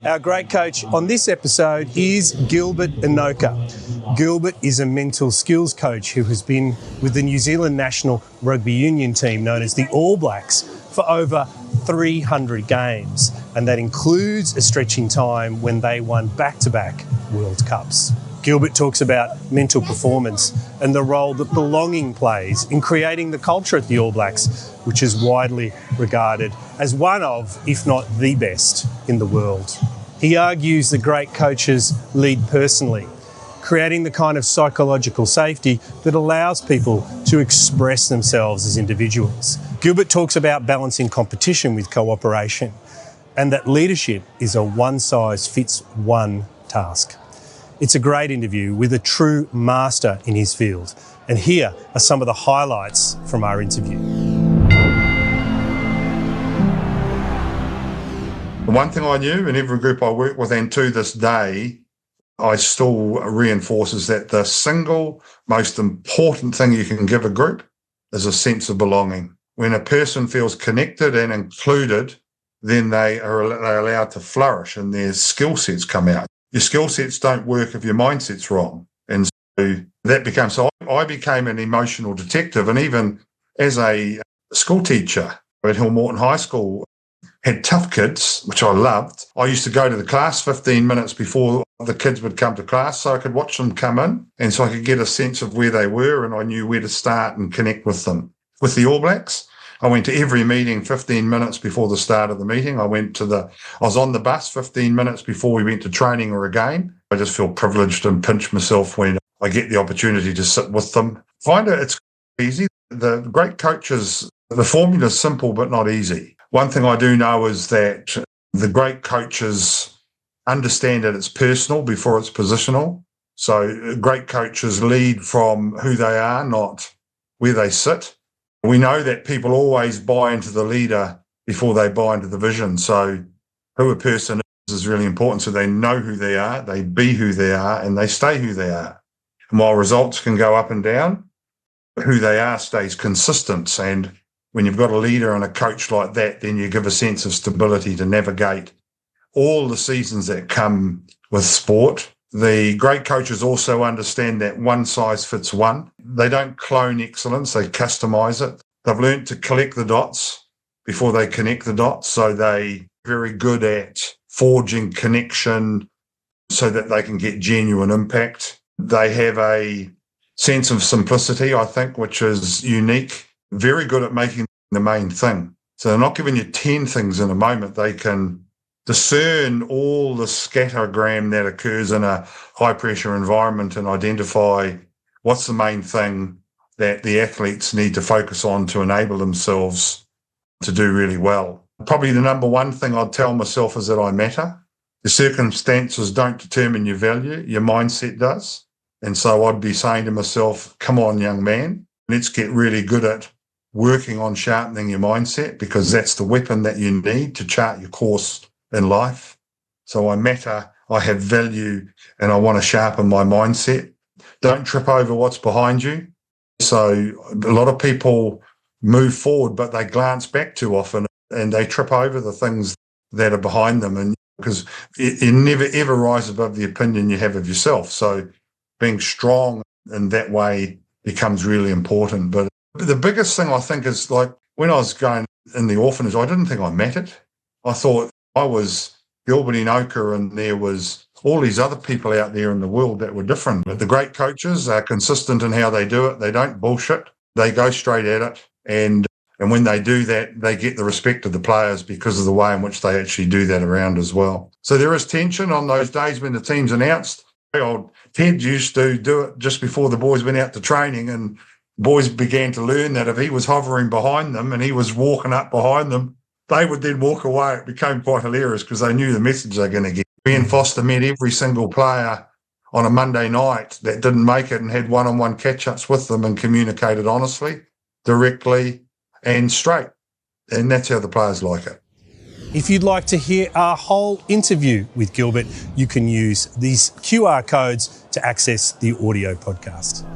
Our great coach on this episode is Gilbert Enoka. Gilbert is a mental skills coach who has been with the New Zealand national rugby union team known as the All Blacks for over 300 games, and that includes a stretching time when they won back-to-back World Cups. Gilbert talks about mental performance and the role that belonging plays in creating the culture at the All Blacks, which is widely regarded as one of, if not the best, in the world. He argues that great coaches lead personally, creating the kind of psychological safety that allows people to express themselves as individuals. Gilbert talks about balancing competition with cooperation and that leadership is a one-size-fits-one task. It's a great interview with a true master in his field. And here are some of the highlights from our interview. The one thing I knew in every group I worked with, and to this day, I still reinforces that the single most important thing you can give a group is a sense of belonging. When a person feels connected and included, then they're allowed to flourish and their skill sets come out. Your skill sets don't work if your mindset's wrong. And so I became an emotional detective. And even as a school teacher at Hill Morton High School, had tough kids, which I loved. I used to go to the class 15 minutes before the kids would come to class so I could watch them come in and so I could get a sense of where they were and I knew where to start and connect with them. With the All Blacks, I went to every meeting 15 minutes before the start of the meeting. I was on the bus 15 minutes before we went to training or a game. I just feel privileged and pinch myself when I get the opportunity to sit with them. Find it's easy. The great coaches, the formula is simple but not easy. One thing I do know is that the great coaches understand that it's personal before it's positional. So great coaches lead from who they are, not where they sit. We know that people always buy into the leader before they buy into the vision. So who a person is really important. So they know who they are, they be who they are, and they stay who they are. And while results can go up and down, who they are stays consistent. And when you've got a leader and a coach like that, then you give a sense of stability to navigate all the seasons that come with sport. The great coaches also understand that one size fits one. They don't clone excellence, they customize it. They've learned to collect the dots before they connect the dots. So they're very good at forging connection so that they can get genuine impact. They have a sense of simplicity, I think, which is unique. Very good at making the main thing. So they're not giving you 10 things in a moment. They can discern all the scattergram that occurs in a high-pressure environment and identify what's the main thing that the athletes need to focus on to enable themselves to do really well. Probably the number one thing I'd tell myself is that I matter. The circumstances don't determine your value, your mindset does. And so I'd be saying to myself, come on, young man, let's get really good at working on sharpening your mindset because that's the weapon that you need to chart your course in life. So I matter, I have value, and I want to sharpen my mindset. Don't trip over what's behind you. So a lot of people move forward, but they glance back too often and they trip over the things that are behind them. And because you never, ever rise above the opinion you have of yourself. So being strong in that way becomes really important. But the biggest thing I think is like when I was going in the orphanage, I didn't think I mattered. I thought I was Gilbert Enoka and there was all these other people out there in the world that were different. But the great coaches are consistent in how they do it. They don't bullshit. They go straight at it. And when they do that, they get the respect of the players because of the way in which they actually do that around as well. So there is tension on those days when the team's announced. Old Ted used to do it just before the boys went out to training, and boys began to learn that if he was hovering behind them and he was walking up behind them, they would then walk away. It became quite hilarious because they knew the message they're going to get. Ian Foster met every single player on a Monday night that didn't make it and had one-on-one catch-ups with them and communicated honestly, directly and straight. And that's how the players like it. If you'd like to hear our whole interview with Gilbert, you can use these QR codes to access the audio podcast.